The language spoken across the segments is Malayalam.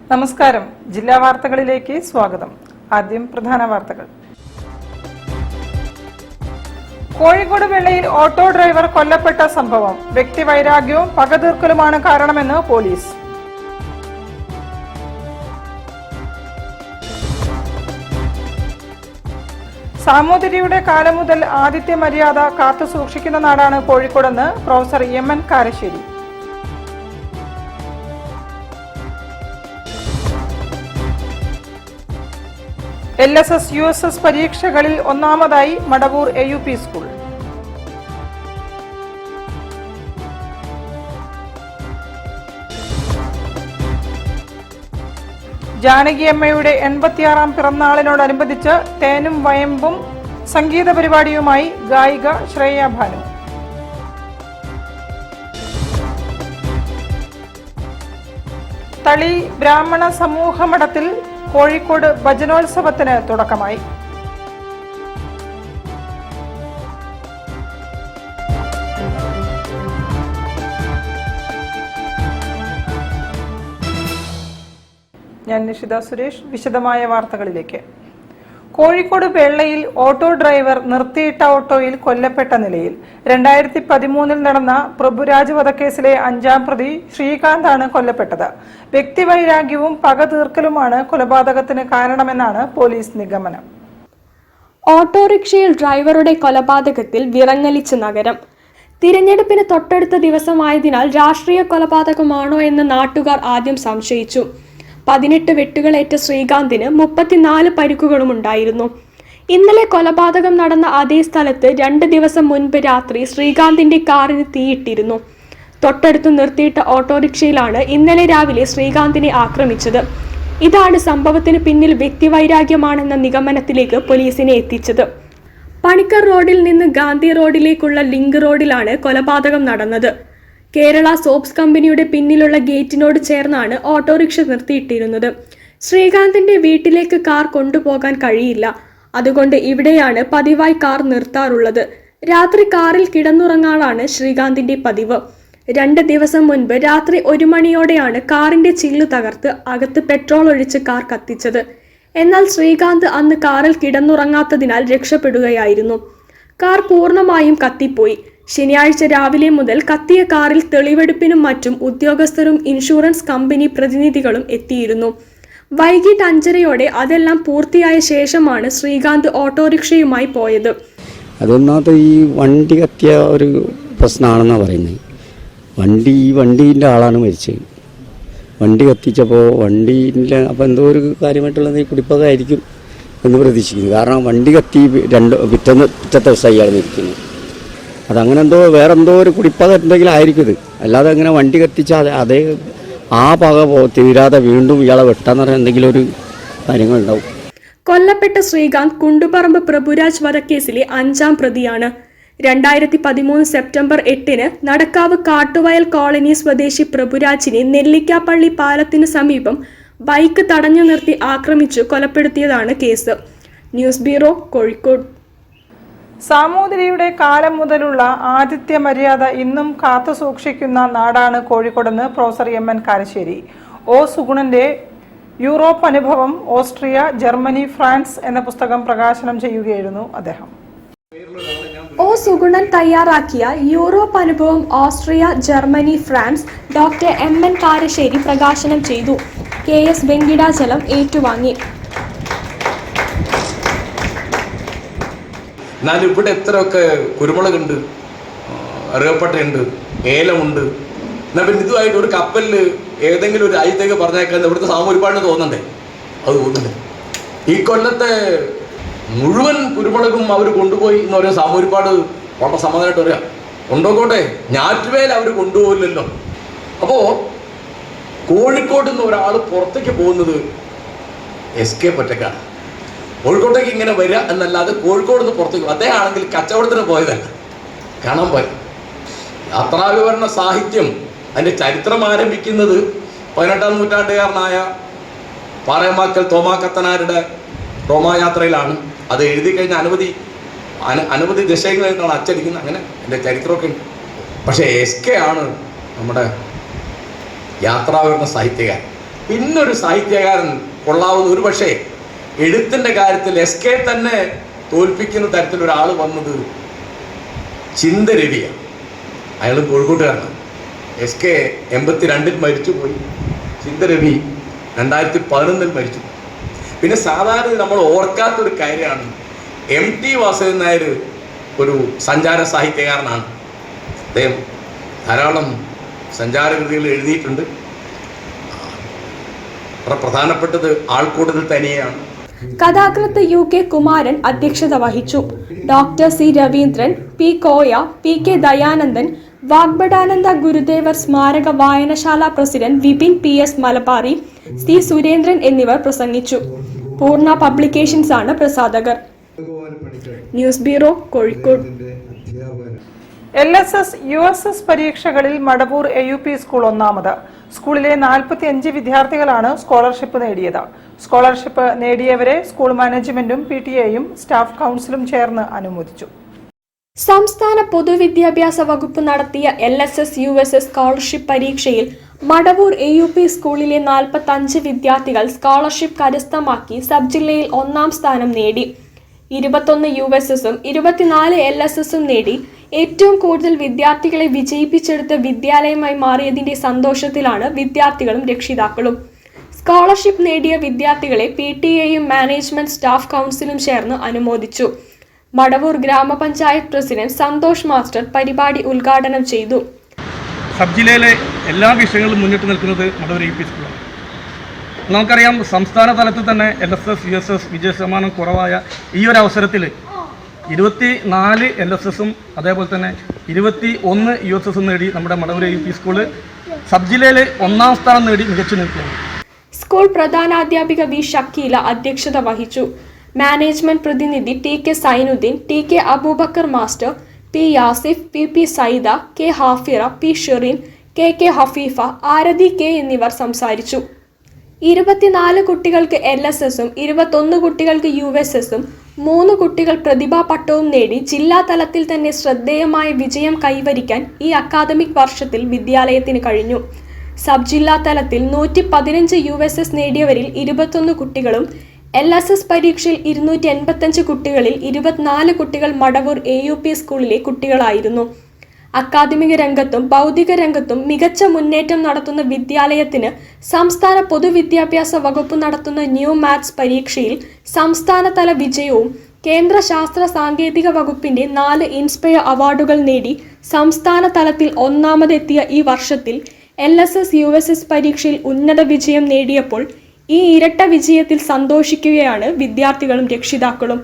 നമസ്കാരം. ജില്ലാ വാർത്തകളിലേക്ക് സ്വാഗതം. ആദ്യം പ്രധാന വാർത്തകൾ. കോഴിക്കോട് വെള്ളയിൽ ഓട്ടോ ഡ്രൈവർ കൊല്ലപ്പെട്ട സംഭവം. വ്യക്തിവൈരാഗ്യവും പകതീർക്കലുമാണ് കാരണമെന്ന് പോലീസ്. സാമൂതിരിയുടെ കാലം മുതൽ ആതിഥ്യ മര്യാദ കാത്തുസൂക്ഷിക്കുന്ന നാടാണ് കോഴിക്കോടെന്ന് പ്രൊഫസർ എം.എൻ. കാരശ്ശേരി. LSS USS പരീക്ഷകളിൽ ഒന്നാമതായി മടവൂർ AUP സ്കൂൾ. ജാനകിയമ്മയുടെ 86ാം പിറന്നാളിനോടനുബന്ധിച്ച് തേനും വയമ്പും സംഗീത പരിപാടിയുമായി ഗായിക ശ്രേയ ഭാനു. തളി ബ്രാഹ്മണ സമൂഹ മഠത്തിൽ കോഴിക്കോട് ഭജനോത്സവത്തിന് തുടക്കമായി. ഞാൻ നിഷിത സുരേഷ്. വിശദമായ വാർത്തകളിലേക്ക്. കോഴിക്കോട് വെള്ളയിൽ ഓട്ടോ ഡ്രൈവർ നിർത്തിയിട്ട ഓട്ടോയിൽ കൊല്ലപ്പെട്ട നിലയിൽ 2013 നടന്ന പ്രഭുരാജ് വധക്കേസിലെ 5ാം പ്രതി ശ്രീകാന്താണ് കൊല്ലപ്പെട്ടത്. വ്യക്തിവൈരാഗ്യവും പകതീർക്കലുമാണ് കൊലപാതകത്തിന് കാരണമെന്നാണ് പോലീസ് നിഗമനം. ഓട്ടോറിക്ഷയിൽ ഡ്രൈവറുടെ കൊലപാതകത്തിൽ വിറങ്ങലിച്ച നഗരം. തിരഞ്ഞെടുപ്പിന് തൊട്ടടുത്ത ദിവസമായതിനാൽ രാഷ്ട്രീയ കൊലപാതകമാണോ എന്ന് നാട്ടുകാർ ആദ്യം സംശയിച്ചു. 18 വെട്ടുകളേറ്റ ശ്രീകാന്തിന് 34 പരിക്കുകളും ഉണ്ടായിരുന്നു. ഇന്നലെ കൊലപാതകം നടന്ന അതേ സ്ഥലത്ത് 2 ദിവസം മുൻപ് രാത്രി ശ്രീകാന്തിന്റെ കാറിന് തീയിട്ടിരുന്നു. തൊട്ടടുത്ത് നിർത്തിയിട്ട ഓട്ടോറിക്ഷയിലാണ് ഇന്നലെ രാവിലെ ശ്രീകാന്തിനെ ആക്രമിച്ചത്. ഇതാണ് സംഭവത്തിന് പിന്നിൽ വ്യക്തിവൈരാഗ്യമാണെന്ന നിഗമനത്തിലേക്ക് പോലീസിനെ എത്തിച്ചത്. പണിക്കർ റോഡിൽ നിന്ന് ഗാന്ധി റോഡിലേക്കുള്ള ലിങ്ക് റോഡിലാണ് കൊലപാതകം നടന്നത്. കേരള സോപ്സ് കമ്പനിയുടെ പിന്നിലുള്ള ഗേറ്റിനോട് ചേർന്നാണ് ഓട്ടോറിക്ഷ നിർത്തിയിട്ടിരുന്നത്. ശ്രീകാന്തിന്റെ വീട്ടിലേക്ക് കാർ കൊണ്ടുപോകാൻ കഴിയില്ല. അതുകൊണ്ട് ഇവിടെയാണ് പതിവായി കാർ നിർത്താറുള്ളത്. രാത്രി കാറിൽ കിടന്നുറങ്ങാനാണ് ശ്രീകാന്തിന്റെ പതിവ്. 2 ദിവസം മുൻപ് രാത്രി 1 മണിയോടെയാണ് കാറിന്റെ ചില്ല് തകർത്ത് അകത്ത് പെട്രോൾ ഒഴിച്ച് കാർ കത്തിച്ചത്. എന്നാൽ ശ്രീകാന്ത് അന്ന് കാറിൽ കിടന്നുറങ്ങാത്തതിനാൽ രക്ഷപ്പെടുകയായിരുന്നു. കാർ പൂർണ്ണമായും കത്തിപ്പോയി. ശനിയാഴ്ച രാവിലെ മുതൽ കത്തിയ കാറിൽ തെളിവെടുപ്പിനും മറ്റും ഉദ്യോഗസ്ഥരും ഇൻഷുറൻസ് കമ്പനി പ്രതിനിധികളും എത്തിയിരുന്നു. വൈകിട്ട് 5:30 അതെല്ലാം പൂർത്തിയായ ശേഷമാണ് ശ്രീകാന്ത് ഓട്ടോറിക്ഷയുമായി പോയത്. അതൊന്നാമത്തെ ഈ വണ്ടി കത്തിയ ഒരു പ്രശ്നമാണെന്നാണ് പറയുന്നത്. വണ്ടീൻ്റെ ആളാണ് മരിച്ചത്. വണ്ടി കത്തിച്ചപ്പോൾ വണ്ടീൻ്റെ അപ്പോൾ എന്തോ ഒരു കാര്യമായിട്ടുള്ളത് ഈ കുടിപ്പകമായിരിക്കും എന്ന് പ്രതീക്ഷിക്കുന്നു. കാരണം വണ്ടി കത്തി പിറ്റത്തെ ദിവസം അയാൾ മരിക്കുന്നു. അതങ്ങനെ എന്തോ വേറെന്തോ ഒരു കുടിപ്പക എന്തെങ്കിലും ആയിരിക്കും ഇത്. അല്ലാതെ അങ്ങനെ വണ്ടി കത്തിച്ചാൽ അതേ ആ പക തീരാതെ വീണ്ടും ഇയാളെ വെട്ടാന്ന് പറഞ്ഞാൽ എന്തെങ്കിലും ഒരു കാര്യങ്ങളുണ്ടാവും. കൊല്ലപ്പെട്ട ശ്രീകാന്ത് കുണ്ടുപറമ്പ് പ്രഭുരാജ് വധക്കേസിലെ 5ാം പ്രതിയാണ്. 2013 സെപ്റ്റംബർ 8 നടക്കാവ് കാട്ടുവയൽ കോളനി സ്വദേശി പ്രഭുരാജിനെ നെല്ലിക്കാപ്പള്ളി പാലത്തിന് സമീപം ബൈക്ക് തടഞ്ഞു നിർത്തി ആക്രമിച്ചു കൊലപ്പെടുത്തിയതാണ് കേസ്. News bureau, Kozhikode. സാമൂതിരിയുടെ കാലം മുതലുള്ള ആതിഥ്യ മര്യാദ ഇന്നും കാത്തുസൂക്ഷിക്കുന്ന നാടാണ് കോഴിക്കോടെന്ന് പ്രൊഫസർ എം.എൻ. കാരശ്ശേരി. ഒ. സുഗുണന്റെ യൂറോപ്പ് അനുഭവം ഓസ്ട്രിയ, ജർമ്മനി, ഫ്രാൻസ് എന്ന പുസ്തകം പ്രകാശനം ചെയ്യുകയായിരുന്നു അദ്ദേഹം. ഒ. സുഗുണൻ തയ്യാറാക്കിയ യൂറോപ്പ് അനുഭവം Austria, Germany, France doctor M N. Karassery പ്രകാശനം ചെയ്തു. KS വെങ്കിടാചലം ഏറ്റുവാങ്ങി. എന്നാലും ഇവിടെ എത്രയൊക്കെ കുരുമുളകുണ്ട്, അറിയപ്പെട്ടയുണ്ട്, ഏലമുണ്ട്. എന്നാൽ പിന്നെ ഇതുമായിട്ട് ഒരു കപ്പലിൽ ഏതെങ്കിലും ഒരു രാജ്യത്തേക്ക് പറഞ്ഞേക്കാൻ ഇവിടുത്തെ സാമൂരിപ്പാടിന് തോന്നണ്ടേ? അത് തോന്നുന്നില്ല. ഈ കൊല്ലത്തെ മുഴുവൻ കുരുമുളകും അവർ കൊണ്ടുപോയി എന്ന് പറയുന്ന സാമൂരിപ്പാട് വളരെ സമാധാനമായിട്ട് പറയാം. കൊണ്ടുപോകട്ടെ, ഞാറ്റുവേല അവർ കൊണ്ടുപോകില്ലല്ലോ. അപ്പോൾ കോഴിക്കോട് നിന്ന് ഒരാൾ പുറത്തേക്ക് പോകുന്നത് എസ്കേപ്പ് ഒറ്റക്കാണ്. കോഴിക്കോട്ടേക്ക് ഇങ്ങനെ വരിക എന്നല്ലാതെ കോഴിക്കോട് നിന്ന് പുറത്തേക്ക് അദ്ദേഹം ആണെങ്കിൽ കച്ചവടത്തിന് പോയതല്ല, കാണാൻ പോയി. യാത്രാവിവരണ സാഹിത്യം അതിൻ്റെ ചരിത്രം ആരംഭിക്കുന്നത് 18-ാം നൂറ്റാണ്ടുകാരനായ പാറയമാക്കൽ തോമാക്കത്തനാരുടെ റോമായാത്രയിലാണ്. അത് എഴുതി കഴിഞ്ഞ അനവധി ദശകങ്ങളായിട്ടാണ് അച്ചടിക്കുന്നത്. അങ്ങനെ എൻ്റെ ചരിത്രമൊക്കെ ഉണ്ട്. പക്ഷേ SK ആണ് നമ്മുടെ യാത്രാവിവരണ സാഹിത്യകാരൻ. പിന്നൊരു സാഹിത്യകാരൻ കൊള്ളാവുന്ന, ഒരു പക്ഷേ എഴുത്തിൻ്റെ കാര്യത്തിൽ SK തന്നെ തോൽപ്പിക്കുന്ന തരത്തിലൊരാൾ വന്നത് ചിന്തരവിയാണ്. അയാൾ കോഴിക്കോട്ടുകാരനാണ്. SK 82-ൽ മരിച്ചുപോയി. ചിന്തരവി 2011-ൽ മരിച്ചു. പിന്നെ സാധാരണ നമ്മൾ ഓർക്കാത്തൊരു കാര്യമാണ്, MT വാസുദേവൻ നായർ ഒരു സഞ്ചാര സാഹിത്യകാരനാണ്. അദ്ദേഹം ധാരാളം സഞ്ചാരകൃതികൾ എഴുതിയിട്ടുണ്ട്. വളരെ പ്രധാനപ്പെട്ടത് ആൾക്കൂടുതൽ തനിയാണ്. കഥാകൃത്ത് UK കുമാരൻ അധ്യക്ഷത വഹിച്ചു. Doctor C Raveendran, P Koya, PK Dayanandan, Vagbhatananda Gurudevar സ്മാരക വായനശാല president Vipin PS Malabari, C Surendran എന്നിവർ പ്രസംഗിച്ചു. പൂർണ്ണ പബ്ലിക്കേഷൻസ് ആണ് പ്രസാധകർ. News bureau, Kozhikode. LSS USS പരീക്ഷകളിൽ മടവൂർ AUP സ്കൂൾ ഒന്നാമത്. സ്കൂളിലെ 45 വിദ്യാർത്ഥികളാണ് സ്കോളർഷിപ്പ് നേടിയത്. സ്കോളർഷിപ്പ് നേടിയവരെ സ്കൂൾ മാനേജ്മെന്റും PTA-യും സ്റ്റാഫ് കൗൺസിലും ചേർന്ന് അനുമോദിച്ചു. സംസ്ഥാന പൊതുവിദ്യാഭ്യാസ വകുപ്പ് നടത്തിയ LSS USS സ്കോളർഷിപ്പ് പരീക്ഷയിൽ മടവൂർ AUP സ്കൂളിലെ 45 വിദ്യാർത്ഥികൾ സ്കോളർഷിപ്പ് കരസ്ഥമാക്കി സബ് ജില്ലയിൽ ഒന്നാം സ്ഥാനം നേടി. 21 USSഉം 24 LSSഉം നേടി ഏറ്റവും കൂടുതൽ വിദ്യാർത്ഥികളെ വിജയിപ്പിച്ചെടുത്ത വിദ്യാലയമായി മാറിയതിന്റെ സന്തോഷത്തിലാണ് വിദ്യാർത്ഥികളും രക്ഷിതാക്കളും. സ്കോളർഷിപ്പ് നേടിയ വിദ്യാർത്ഥികളെ PTA-യും മാനേജ്മെന്റ് സ്റ്റാഫ് കൗൺസിലും ചേർന്ന് അനുമോദിച്ചു. മടവൂർ ഗ്രാമപഞ്ചായത്ത് പ്രസിഡന്റ് സന്തോഷ് മാസ്റ്റർ പരിപാടി ഉദ്ഘാടനം ചെയ്തു. സബ് ജില്ലയിലെ എല്ലാ വിഷയങ്ങളും മുന്നിട്ട് നിൽക്കുന്നത് മടവൂർ AUP സ്കൂളാണ്. നമുക്കറിയാം, സംസ്ഥാന തലത്തിൽ തന്നെ LSS USS വിജയ ശതമാനം കുറവായ ഈ ഒരു അവസരത്തിൽ 24 LSSഉം അതേപോലെ തന്നെ 21 USSഉം നേടി നമ്മുടെ മടവൂർ AUP സ്കൂള് സബ് ജില്ലയിൽ ഒന്നാം സ്ഥാനം നേടി മികച്ചു നിൽക്കുകയാണ്. സ്കൂൾ പ്രധാനാധ്യാപിക V ഷക്കീല അധ്യക്ഷത വഹിച്ചു. മാനേജ്മെന്റ് പ്രതിനിധി TK Sainuddin, TK Aboobacker master, P Yasif, PP Saida, K Hafira, P Sherin, KK Hafeefa, Arathi K എന്നിവർ സംസാരിച്ചു. 24 കുട്ടികൾക്ക് LSSഉം 21 കുട്ടികൾക്ക് USSഉം 3 കുട്ടികൾ പ്രതിഭാ പട്ടവും നേടി ജില്ലാ തലത്തിൽ തന്നെ ശ്രദ്ധേയമായ വിജയം കൈവരിക്കാൻ ഈ അക്കാദമിക് വർഷത്തിൽ വിദ്യാലയത്തിന് കഴിഞ്ഞു. സബ് ജില്ലാ തലത്തിൽ 115 USS നേടിയവരിൽ 21 കുട്ടികളും LSS പരീക്ഷയിൽ 285 കുട്ടികളിൽ 24 കുട്ടികൾ മടവൂർ AUP സ്കൂളിലെ കുട്ടികളായിരുന്നു. അക്കാദമിക രംഗത്തും ഭൗതിക രംഗത്തും മികച്ച മുന്നേറ്റം നടത്തുന്ന വിദ്യാലയത്തിന് സംസ്ഥാന പൊതുവിദ്യാഭ്യാസ വകുപ്പ് നടത്തുന്ന ന്യൂ മാത്സ് പരീക്ഷയിൽ സംസ്ഥാനതല വിജയവും കേന്ദ്ര ശാസ്ത്ര സാങ്കേതിക വകുപ്പിന്റെ 4 ഇൻസ്പയർ അവാർഡുകൾ നേടി സംസ്ഥാന തലത്തിൽ ഒന്നാമതെത്തിയ ഈ വർഷത്തിൽ LSS USS പരീക്ഷയിൽ ഉന്നത വിജയം നേടിയപ്പോൾ ഈ ഇരട്ട വിജയത്തിൽ സന്തോഷിക്കുകയാണ് വിദ്യാർത്ഥികളും രക്ഷിതാക്കളും.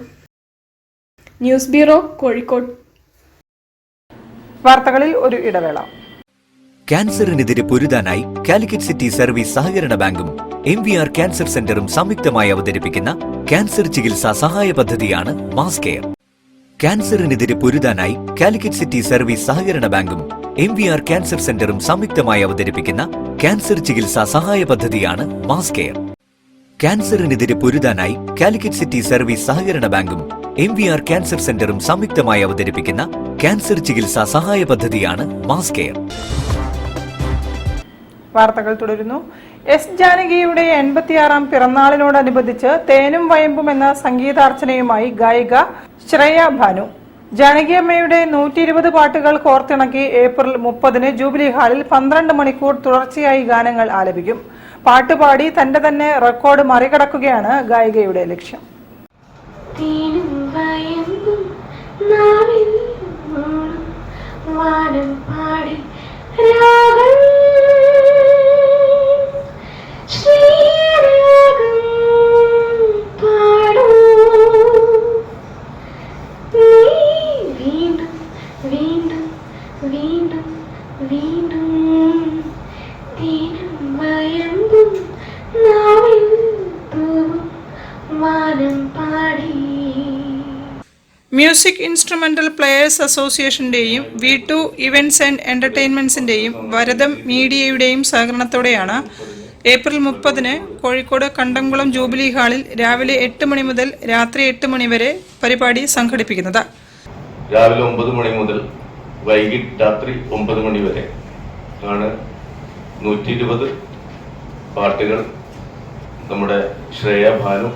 News bureau, Kozhikode. വാർത്തകളിൽ ഒരു ഇടവേള. ക്യാൻസറിനെതിരെ പൊരുതാനായി കാലിക്കറ്റ് സിറ്റി സർവീസ് സഹകരണ ബാങ്കും MVR ക്യാൻസർ സെന്ററും സംയുക്തമായി അവതരിപ്പിക്കുന്ന ക്യാൻസർ ചികിത്സാ സഹായ പദ്ധതിയാണ് മാസ് കെയർ. ക്യാൻസറിനെതിരെ പൊരുതാനായി കാലിക്കറ്റ് സിറ്റി സർവീസ് സഹകരണ ബാങ്കും MVR ക്യാൻസർ സെന്ററും സംയുക്തമായി അവതരിപ്പിക്കുന്ന ക്യാൻസർ ചികിത്സാ സഹായ പദ്ധതിയാണ് മാസ് കെയർ. ക്യാൻസറിനെതിരെ പൊരുതാനായി കാലിക്കറ്റ് സിറ്റി സർവീസ് സഹകരണ ബാങ്കും MVR ക്യാൻസർ സെന്ററും സംയുക്തമായി അവതരിപ്പിക്കുന്ന ക്യാൻസർ ചികിത്സാ സഹായ പദ്ധതിയാണ് മാസ് കെയർ. വാർത്തകൾ തുടരുന്നു. S ജാനകിയുടെ 86ാം പിറന്നാളിനോടനുബന്ധിച്ച് തേനും വയമ്പും എന്ന സംഗീതാർച്ചനയുമായി ഗായിക ശ്രേയ ഭാനു. ജാനകിയമ്മയുടെ 120 പാട്ടുകൾ കോർത്തിണക്കി ഏപ്രിൽ 30-ന് ജൂബിലി ഹാളിൽ 12 മണിക്കൂർ തുടർച്ചയായി ഗാനങ്ങൾ ആലപിക്കും. പാട്ടുപാടി തന്റെ തന്നെ റെക്കോർഡ് മറികടക്കുകയാണ് ഗായികയുടെ ലക്ഷ്യം. മ്യൂസിക് ഇൻസ്ട്രുമെന്റൽ പ്ലേയേഴ്സ് അസോസിയേഷന്റെയും V2 ഇവന്റ്സ് ആൻഡ് എന്റർടൈൻമെന്റ്സിന്റെയും വരദം മീഡിയയുടെയും സഹകരണത്തോടെയാണ് ഏപ്രിൽ 30-ന് കോഴിക്കോട് കണ്ടംകുളം ജൂബിലി ഹാളിൽ രാവിലെ 8 മണി മുതൽ രാത്രി 8 മണി വരെ പരിപാടി സംഘടിപ്പിക്കുന്നത്. രാവിലെ 9 മണി മുതൽ വൈകിട്ട് രാത്രി 9 മണി വരെ ആണ് 120 പാട്ടുകൾ നമ്മുടെ ശ്രേയ ഭാനു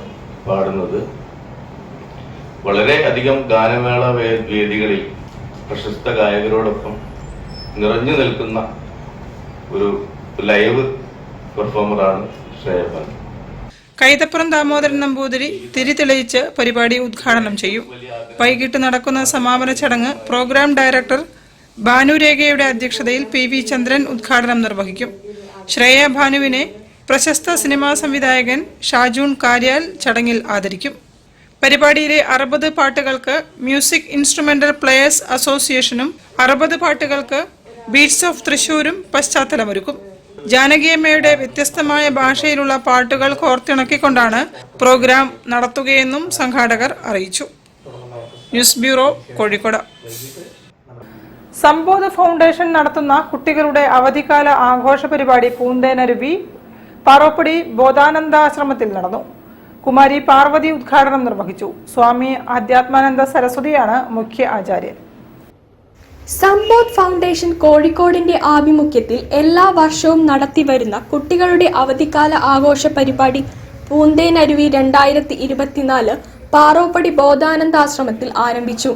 പാടുന്നത്. വളരെ അധികം ഗാനമേള വേദികളിൽ പ്രശസ്ത ഗായകരോടൊപ്പം നിറഞ്ഞു നിൽക്കുന്ന ഒരു ലൈവ് പെർഫോമറാണ് ശ്രേയ ഭാനു. കൈതപ്പുറം ദാമോദരൻ നമ്പൂതിരി തിരി തെളിയിച്ച് പരിപാടി ഉദ്ഘാടനം ചെയ്യും. വൈകിട്ട് നടക്കുന്ന സമാപന ചടങ്ങ് പ്രോഗ്രാം ഡയറക്ടർ ഭാനുരേഖയുടെ അധ്യക്ഷതയിൽ PV ചന്ദ്രൻ ഉദ്ഘാടനം നിർവഹിക്കും. ശ്രേയ ഭാനുവിനെ പ്രശസ്ത സിനിമാ സംവിധായകൻ ഷാജൂൺ കാര്യാൽ ചടങ്ങിൽ ആദരിക്കും. പരിപാടിയിലെ 60 പാട്ടുകൾക്ക് മ്യൂസിക് ഇൻസ്ട്രുമെന്റൽ പ്ലേയേഴ്സ് അസോസിയേഷനും 60 പാട്ടുകൾക്ക് ബീറ്റ്സ് ഓഫ് തൃശൂരും പശ്ചാത്തലമൊരുക്കും. ജാനകിയമ്മയുടെ വ്യത്യസ്തമായ ഭാഷയിലുള്ള പാട്ടുകൾ കോർത്തിണക്കിക്കൊണ്ടാണ് പ്രോഗ്രാം നടത്തുകയെന്നും സംഘാടകർ അറിയിച്ചു. News bureau, Kozhikode. Sambodha foundation നടത്തുന്ന കുട്ടികളുടെ അവധിക്കാല ആഘോഷ പരിപാടി പൂന്തേനരുവി പാറോപ്പടി ബോധാനന്ദാശ്രമത്തിൽ നടന്നു. കുമാരി പാർവതി ഉദ്ഘാടനം നിർവഹിച്ചു. സ്വാമി ആധ്യാത്മാനന്ദ സരസ്വതിയാണ് മുഖ്യ ആചാര്യൻ. സമ്പോധ് ഫൗണ്ടേഷൻ കോഴിക്കോടിന്റെ ആഭിമുഖ്യത്തിൽ എല്ലാ വർഷവും നടത്തിവരുന്ന കുട്ടികളുടെ അവധിക്കാല ആഘോഷ പരിപാടി പൂന്തേനരുവി 2024 പാറോപ്പടി ബോധാനന്ദാശ്രമത്തിൽ ആരംഭിച്ചു.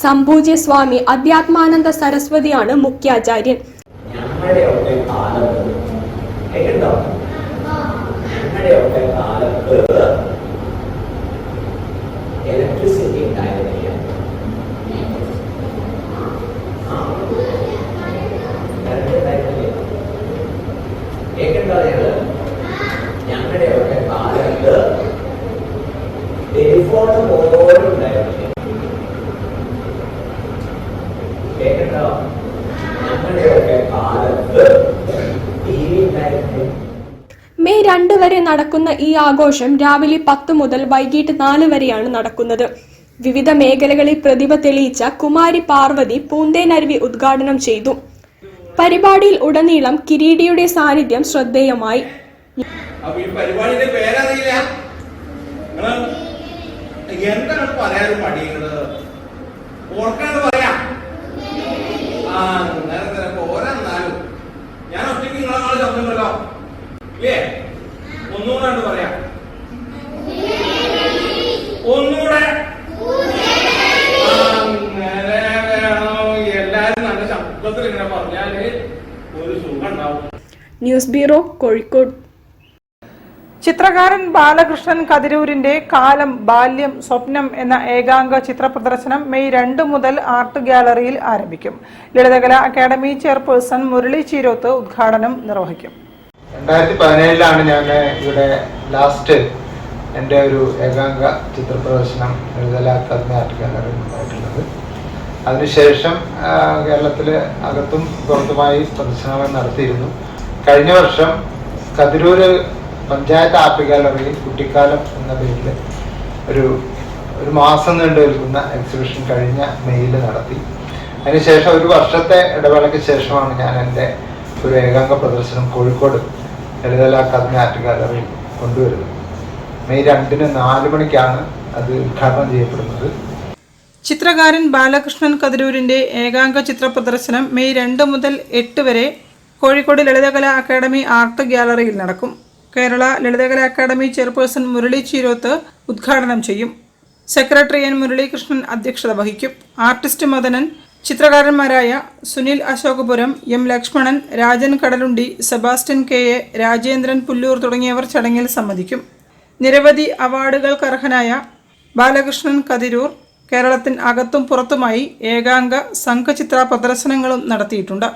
സംഭൂജ്യ സ്വാമി അധ്യാത്മാനന്ദ സരസ്വതിയാണ് മുഖ്യാചാര്യൻ. ഇലക്ട്രിസിറ്റി ഉണ്ടായിരുന്നില്ല. ഞങ്ങളുടെയൊക്കെ കാലത്ത് ടെലിഫോൺ പോലും ഉണ്ടായിരുന്നില്ല. കേട്ടോ, ഞങ്ങളുടെയൊക്കെ കാലത്ത് TV ഉണ്ടായിരുന്നില്ല. മെയ് 2 വരെ നടക്കുന്ന ഈ ആഘോഷം രാവിലെ 10 മുതൽ വൈകിട്ട് 4 വരെയാണ് നടക്കുന്നത്. വിവിധ മേഖലകളിൽ പ്രതിഭ തെളിയിച്ച കുമാരി പാർവതി പൂന്തേനരുവി ഉദ്ഘാടനം ചെയ്തു. പരിപാടിയിൽ ഉടനീളം കിരീടിയുടെ സാന്നിധ്യം ശ്രദ്ധേയമായി. എന്താണ് പറയാൻ മടിയുള്ളത്? ഓർക്കാണ്ട് പറയാം. പോരാന്നാലും ഞാൻ ഒറ്റയ്ക്ക് നിങ്ങളെ ശബ്ദമല്ലോ ഇല്ലേ? ഒന്നുകൂടെ പറയാം. ഒന്നുകൂടെ എല്ലാരും നല്ല ശബ്ദത്തിൽ ഇങ്ങനെ പറഞ്ഞാല് ഒരു സുഖം ഉണ്ടാവും. News bureau, Kozhikode. ചിത്രകാരൻ ബാലകൃഷ്ണൻ കതിരൂരിന്റെ കാലം, ബാല്യം, സ്വപ്നം എന്ന ഏകാംഗ ചിത്ര പ്രദർശനം മെയ് 2 മുതൽ ആർട്ട് ഗാലറിയിൽ ആരംഭിക്കും. ലളിതകലാ അക്കാദമി ചെയർപേഴ്സൺ മുരളി ചീരോത്ത് ഉദ്ഘാടനം നിർവഹിക്കും. 2017 ഞാൻ ഇവിടെ ലാസ്റ്റ് എൻ്റെ ഒരു ഏകാംഗ ചിത്ര പ്രദർശനം ലളിതകലാ അക്കാദമി ആർട്ട് ഗാലറിയിൽ ഉണ്ടായിട്ടുള്ളത്. അതിനുശേഷം കേരളത്തിൽ അകത്തും പുറത്തുമായി പ്രദർശനങ്ങൾ നടത്തിയിരുന്നു. കഴിഞ്ഞ വർഷം കതിരൂർ പഞ്ചായത്ത് ആർട്ട് ഗാലറിയിൽ കുട്ടിക്കാലം എന്ന പേരിൽ ഒരു മാസം നീണ്ടു നിൽക്കുന്ന എക്സിബിഷൻ കഴിഞ്ഞ മെയ്യിൽ നടത്തി. അതിനുശേഷം ഒരു വർഷത്തെ ഇടവേളയ്ക്ക് ശേഷമാണ് ഞാൻ എൻ്റെ ഒരു ഏകാംഗ പ്രദർശനം കോഴിക്കോട് ലളിതകലാ അക്കാദമി ആർട്ട് ഗാലറിയിൽ കൊണ്ടുവരുന്നത്. മെയ് 2-ന് 4 മണിക്കാണ് അത് ഉദ്ഘാടനം ചെയ്യപ്പെടുന്നത്. ചിത്രകാരൻ ബാലകൃഷ്ണൻ കതിരൂരിന്റെ ഏകാംഗ ചിത്ര പ്രദർശനം മെയ് 2 മുതൽ 8 വരെ കോഴിക്കോട് ലളിതകലാ അക്കാദമി ആർട്ട് ഗാലറിയിൽ നടക്കും. കേരള ലളിതകലാ അക്കാദമി ചെയർപേഴ്സൺ മുരളി ചീരോത്ത് ഉദ്ഘാടനം ചെയ്യും. സെക്രട്ടറി N മുരളീകൃഷ്ണൻ അധ്യക്ഷത വഹിക്കും. ആർട്ടിസ്റ്റ് മദനൻ, ചിത്രകാരന്മാരായ Sunil Ashokapuram, M Lakshmanan, Rajan Kadalundi, Sebastian KA, Rajendran Pullur തുടങ്ങിയവർ ചടങ്ങിൽ സംബന്ധിക്കും. നിരവധി അവാർഡുകൾക്ക് അർഹനായ ബാലകൃഷ്ണൻ കതിരൂർ കേരളത്തിന് അകത്തും പുറത്തുമായി ഏകാംഗ സംഘചിത്ര പ്രദർശനങ്ങളും നടത്തിയിട്ടുണ്ട്.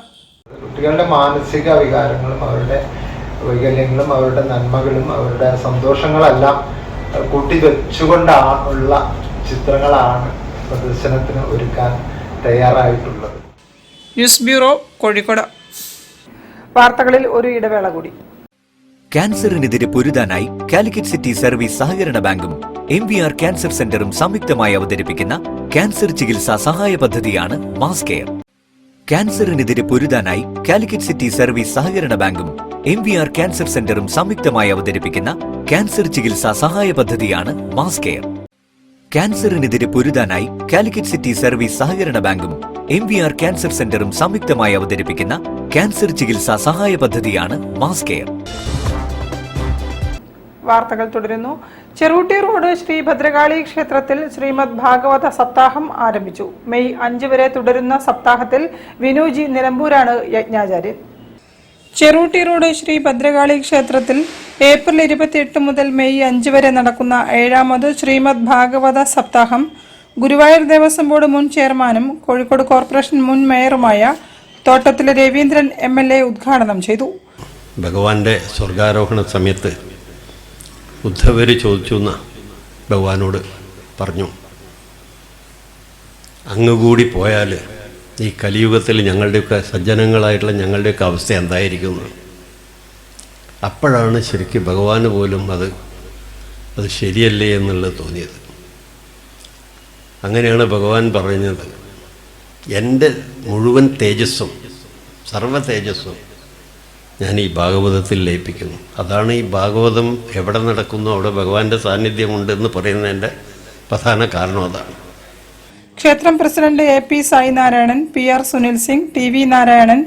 കുട്ടികളുടെ മാനസിക വികാരങ്ങളും അവരുടെ വൈകല്യങ്ങളും അവരുടെ നന്മകളും അവരുടെ സന്തോഷങ്ങളെല്ലാം കൂട്ടിവെച്ചുകൊണ്ടുള്ള ചിത്രങ്ങളാണ് പ്രദർശനത്തിന് ഒരുക്കാൻ തയ്യാറായിട്ടുള്ളത്. News bureau, Kozhikode. വാർത്തകളിൽ ഒരു ഇടവേള കൂടി. ക്യാൻസറിനെതിരെ പൊരുതാനായി കാലിക്കറ്റ് സിറ്റി സർവീസ് സഹകരണ ബാങ്കും MVR ക്യാൻസർ സെന്ററും സംയുക്തമായി അവതരിപ്പിക്കുന്ന ക്യാൻസർ ചികിത്സാ സഹായ പദ്ധതിയാണ് മാസ് കെയർ. ക്യാൻസറിനെതിരെ പൊരുതാനായി കാലിക്കറ്റ് സിറ്റി സർവീസ് സഹകരണ ബാങ്കും MVR ക്യാൻസർ സെന്ററും സംയുക്തമായി അവതരിപ്പിക്കുന്ന ക്യാൻസർ ചികിത്സാ സഹായ പദ്ധതിയാണ് മാസ് കെയർ. ക്യാൻസറിനെതിരെ പൊരുതാനായി കാലിക്കറ്റ് സിറ്റി സർവീസ് സഹകരണ ബാങ്കും MVR ക്യാൻസർ സെന്ററും സംയുക്തമായി അവതരിപ്പിക്കുന്ന ക്യാൻസർ ചികിത്സാ സഹായ പദ്ധതിയാണ് മാസ് കെയർ. വാർത്തകൾ തുടരുന്നു. ചെറുകുട്ടി റോഡ് ശ്രീ ഭദ്രകാളി ക്ഷേത്രത്തിൽ ശ്രീമദ് ഭാഗവത സപ്താഹം ആരംഭിച്ചു. മെയ് 5 വരെ തുടരുന്ന സപ്താഹത്തിൽ വിനുജി നിലമ്പൂരാണ് യജ്ഞാചാര്യൻ. ചെറുകുട്ടി റോഡ് ശ്രീ ഭദ്രകാളി ക്ഷേത്രത്തിൽ ഏപ്രിൽ 28 മുതൽ മെയ് 5 വരെ നടക്കുന്ന 7ാമത് ശ്രീമദ് ഭാഗവത സപ്താഹം ഗുരുവായൂർ ദേവസ്വം ബോർഡ് മുൻ ചെയർമാനും കോഴിക്കോട് കോർപ്പറേഷൻ മുൻ മേയറുമായ തോട്ടത്തിലെ രവീന്ദ്രൻ MLA ഉദ്ഘാടനം ചെയ്തു. ഭഗവാന്റെ സ്വർഗാരോഹണ സമയത്ത് ഉദ്ധവര് ചോദിച്ചു എന്ന് ഭഗവാനോട് പറഞ്ഞു, അങ്ങുകൂടി പോയാൽ ഈ കലിയുഗത്തിൽ ഞങ്ങളുടെയൊക്കെ സജ്ജനങ്ങളായിട്ടുള്ള ഞങ്ങളുടെയൊക്കെ അവസ്ഥ എന്തായിരിക്കുന്നു. അപ്പോഴാണ് ശരിക്കും ഭഗവാന് പോലും അത് ശരിയല്ലേ എന്നുള്ളത് തോന്നിയത്. അങ്ങനെയാണ് ഭഗവാൻ പറഞ്ഞത്, എൻ്റെ മുഴുവൻ തേജസ്സും സർവ്വ തേജസ്സും ഞാൻ ഈ ഭാഗവതത്തിൽ ലയിപ്പിക്കുന്നു. അതാണ് ഈ ഭാഗവതം എവിടെ നടക്കുന്നു അവിടെ ഭഗവാന്റെ സാന്നിധ്യമുണ്ടെന്ന് പറയുന്നതിൻ്റെ പ്രധാന കാരണം അതാണ്. ക്ഷേത്രം president AP Sainarayanan, PR Sunil Singh, TV Narayanan,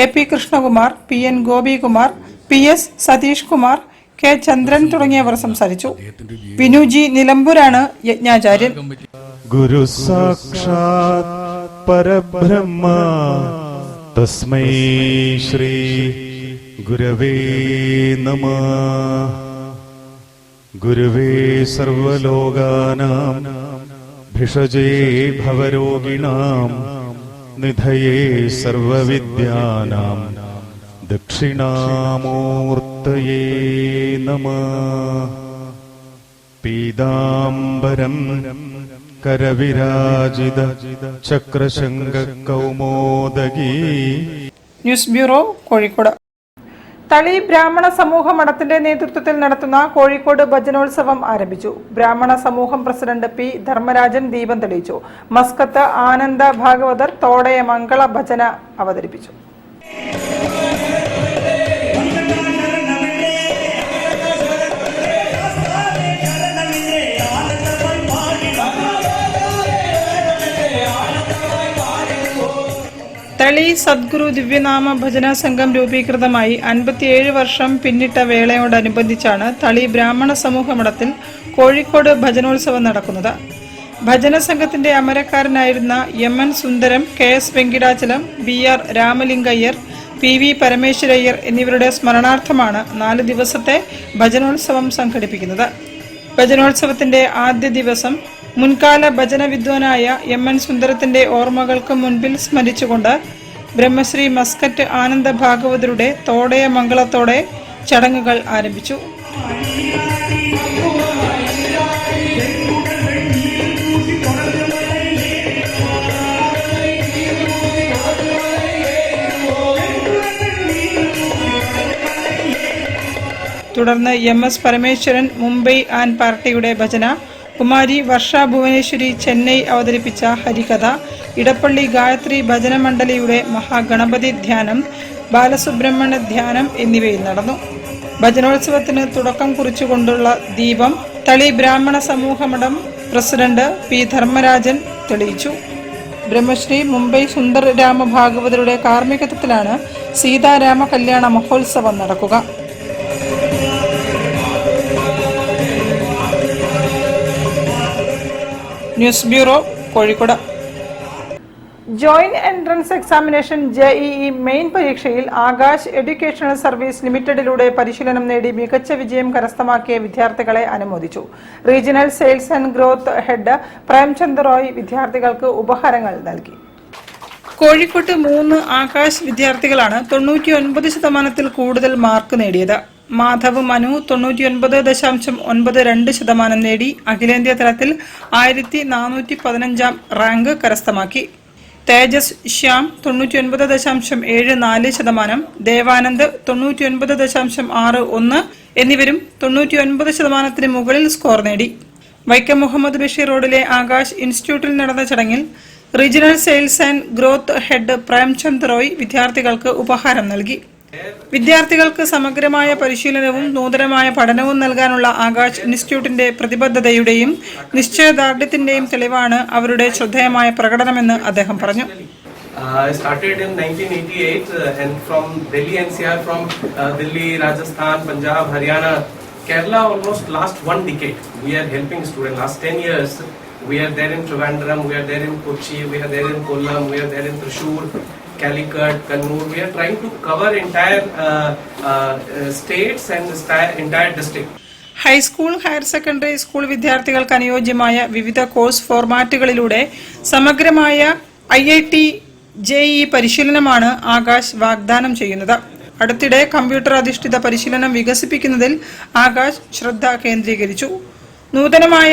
AP Krishnakumar, PN Gopikumar, PS Satheesh Kumar, K Chandran തുടങ്ങിയവർ സംസാരിച്ചു. വിനുജി നിലമ്പൂരാണ് യജ്ഞാചാര്യൻ. ഗുരു സാക്ഷാത് പരബ്രഹ്മ തസ്മൈ ശ്രീ ഗുരവേ നമഃ. ഗുരുവേ സർവലോകാനാം ഭിഷജേ ഭവരോഗിണാം നിധയേ സർവവിദ്യാനാം ദക്ഷിണാമൂർത്തയേ നമഃ. പീതാംബരം കരവിരാജിത ചക്രശംഖ കൗമോദഗീ. News bureau, Kozhikode. തളി ബ്രാഹ്മണ സമൂഹ മഠത്തിന്റെ നേതൃത്വത്തിൽ നടത്തുന്ന കോഴിക്കോട് ഭജനോത്സവം ആരംഭിച്ചു. ബ്രാഹ്മണ സമൂഹം പ്രസിഡന്റ് P ധർമ്മരാജൻ ദീപം തെളിയിച്ചു. മസ്കത്ത് ആനന്ദ ഭാഗവതർ തോടയ മംഗള ഭജന അവതരിപ്പിച്ചു. തളി സദ്ഗുരു ദിവ്യനാമ ഭജന സംഘം രൂപീകൃതമായി 57 വർഷം പിന്നിട്ട വേളയോടനുബന്ധിച്ചാണ് തളി ബ്രാഹ്മണ സമൂഹ മഠത്തിൽ കോഴിക്കോട് ഭജനോത്സവം നടക്കുന്നത്. ഭജന സംഘത്തിന്റെ അമരക്കാരനായിരുന്ന MN സുന്ദരം, KS Venkatachalam, BR രാമലിംഗയ്യർ, PV Parameswara Iyer എന്നിവരുടെ സ്മരണാർത്ഥമാണ് 4 ദിവസത്തെ ഭജനോത്സവം സംഘടിപ്പിക്കുന്നത്. ഭജനോത്സവത്തിന്റെ ആദ്യ ദിവസം മുൻകാല ഭജന വിദ്വാനായ MN സുന്ദരത്തിന്റെ ഓർമ്മകൾക്ക് മുൻപിൽ സ്മരിച്ചുകൊണ്ട് ബ്രഹ്മശ്രീ മസ്കറ്റ് ആനന്ദ ഭാഗവതരുടെ തോടയ മംഗളത്തോടെ ചടങ്ങുകൾ ആരംഭിച്ചു. തുടർന്ന് MS പരമേശ്വരൻ മുംബൈ ആൻഡ് പാർട്ടിയുടെ ഭജന, കുമാരി വർഷ ഭുവനേശ്വരി ചെന്നൈ അവതരിപ്പിച്ച ഹരികഥ, ഇടപ്പള്ളി ഗായത്രി ഭജന മണ്ഡലിയുടെ മഹാഗണപതി ധ്യാനം, ബാലസുബ്രഹ്മണ്യ ധ്യാനം എന്നിവയിൽ നടന്നു. ഭജനോത്സവത്തിന് തുടക്കം കുറിച്ചുകൊണ്ടുള്ള ദീപം തളി ബ്രാഹ്മണ സമൂഹ മഠം പ്രസിഡന്റ് P ധർമ്മരാജൻ തെളിയിച്ചു. ബ്രഹ്മശ്രീ മുംബൈ സുന്ദർ രാമ ഭാഗവതരുടെ കാർമ്മികത്വത്തിലാണ് സീതാരാമ കല്യാണ മഹോത്സവം നടക്കുക. News bureau, Kozhikode. Joint entrance examination JEE main പരീക്ഷയിൽ ആകാശ് എഡ്യൂക്കേഷണൽ സർവീസ് ലിമിറ്റഡിലൂടെ പരിശീലനം നേടി മികച്ച വിജയം കരസ്ഥമാക്കിയ വിദ്യാർത്ഥികളെ അനുമോദിച്ചു. Regional sales and growth head Premchand Roy വിദ്യാർത്ഥികൾക്ക് ഉപഹാരങ്ങൾ നൽകി. കോഴിക്കോട്ട് 3 ആകാശ് വിദ്യാർത്ഥികളാണ് 99% കൂടുതൽ മാർക്ക് നേടിയത്. മാധവ് മനു 99.92% നേടി അഖിലേന്ത്യാ തലത്തിൽ 1415 റാങ്ക് കരസ്ഥമാക്കി. തേജസ് ശ്യാം 99.74%, ദേവാനന്ദ് 99.61 എന്നിവരും 99% മുകളിൽ സ്കോർ നേടി. വൈക്കം മുഹമ്മദ് ബഷീർ റോഡിലെ ആകാശ് ഇൻസ്റ്റിറ്റ്യൂട്ടിൽ നടന്ന ചടങ്ങിൽ regional sales and growth head Premchand Roy വിദ്യാർത്ഥികൾക്ക് ഉപഹാരം നൽകി. വിദ്യാർത്ഥികൾക്ക് സമഗ്രമായ പരിശീലനവും നൂതനമായ പഠനവും നൽകാനുള്ള ആകാശ് ഇൻസ്റ്റിറ്റ്യൂട്ടിന്റെ പ്രതിബദ്ധതയുടെയും നിശ്ചയദാർഢ്യത്തിന്റെയും തെളിവാണ് അവരുടെ ശ്രദ്ധേയമായ പ്രകടനമെന്ന് അദ്ദേഹം പറഞ്ഞു. I started in 1988 and from Delhi NCR, from Delhi, Rajasthan, Punjab, Haryana, Kerala, almost last 1 decade. We are helping students. Last 10 years, we are there in Trivandrum, we are there in Kochi, we are there in Kollam, we are there in Thrissur, Calicut, Kannur. We are trying to cover entire states and entire district. High school, higher secondary school വിദ്യാർത്ഥികൾക്ക് അനുയോജ്യമായ വിവിധ കോഴ്സ് ഫോർമാറ്റുകളിലൂടെ സമഗ്രമായ IIT JEE പരിശീലനമാണ് ആകാശ് വാഗ്ദാനം ചെയ്യുന്നത്. അടുത്തിടെ കമ്പ്യൂട്ടർ അധിഷ്ഠിത പരിശീലനം വികസിപ്പിക്കുന്നതിൽ ആകാശ് ശ്രദ്ധ കേന്ദ്രീകരിച്ചു. നൂതനമായ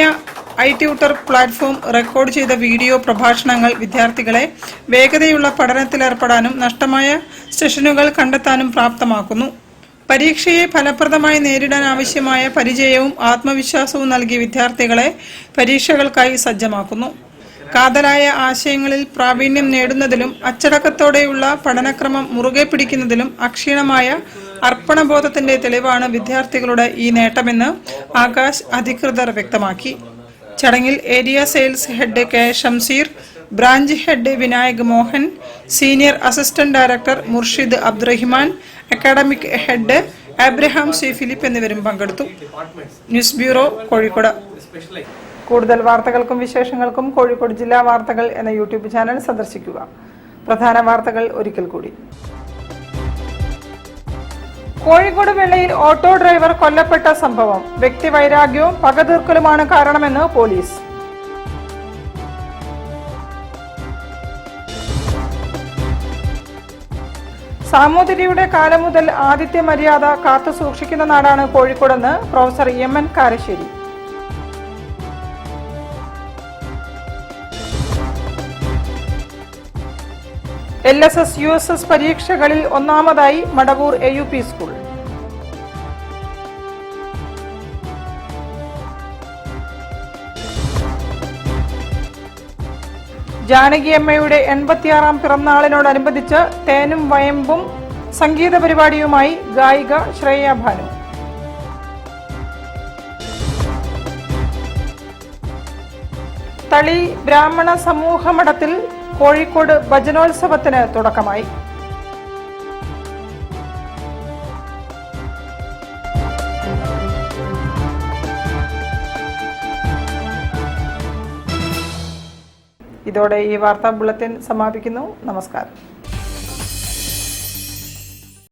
iTutor പ്ലാറ്റ്ഫോം, റെക്കോർഡ് ചെയ്ത വീഡിയോ പ്രഭാഷണങ്ങൾ വിദ്യാർത്ഥികളെ വേഗതയുള്ള പഠനത്തിലേർപ്പെടാനും നഷ്ടമായ സെഷനുകൾ കണ്ടെത്താനും പ്രാപ്തമാക്കുന്നു. പരീക്ഷയെ ഫലപ്രദമായി നേരിടാൻ ആവശ്യമായ പരിചയവും ആത്മവിശ്വാസവും നൽകി വിദ്യാർത്ഥികളെ പരീക്ഷകൾക്കായി സജ്ജമാക്കുന്നു. കാതലായ ആശയങ്ങളിൽ പ്രാവീണ്യം നേടുന്നതിലും അച്ചടക്കത്തോടെയുള്ള പഠനക്രമം മുറുകെ പിടിക്കുന്നതിലും അക്ഷീണമായ അർപ്പണബോധത്തിന്റെ തെളിവാണ് വിദ്യാർത്ഥികളുടെ ഈ നേട്ടമെന്ന് ആകാശ് അധികൃതർ വ്യക്തമാക്കി. ചടങ്ങിൽ area sales head K Shamseer, branch head Vinayak Mohan, senior assistant director Murshid Abdurahiman, academic head Abraham C Philip എന്നിവരും പങ്കെടുത്തു. News bureau, Kozhikode. കൂടുതൽ വാർത്തകൾക്കും വിശേഷങ്ങൾക്കും കോഴിക്കോട് ജില്ലാ വാർത്തകൾ എന്ന യൂട്യൂബ് ചാനൽ സന്ദർശിക്കുക. പ്രധാന വാർത്തകൾ ഒരിക്കൽ കൂടി. കോഴിക്കോട് വെള്ളയിൽ ഓട്ടോ ഡ്രൈവർ കൊല്ലപ്പെട്ട സംഭവം വ്യക്തിവൈരാഗ്യവും പകതീർക്കലുമാണ് കാരണമെന്ന് പോലീസ്. സാമൂതിരിയുടെ കാലം മുതൽ ആതിഥ്യ മര്യാദ കാത്തു സൂക്ഷിക്കുന്ന നാടാണ് കോഴിക്കോടെന്ന് professor MN Karassery. LSS USS പരീക്ഷകളിൽ ഒന്നാമതായി മടവൂർ AUP സ്കൂൾ. ജാനകിയമ്മയുടെ 86ാം പിറന്നാളിനോടനുബന്ധിച്ച് തേനും വയമ്പും സംഗീത പരിപാടിയുമായി ഗായിക ശ്രേയ ഭാനു. തളി ബ്രാഹ്മണ സമൂഹ മഠത്തിൽ കോഴിക്കോട് ഭജനോത്സവത്തിന് തുടക്കമായി. ഇതോടെ ഈ വാർത്താ ബുള്ളറ്റിൻ സമാപിക്കുന്നു. നമസ്കാരം.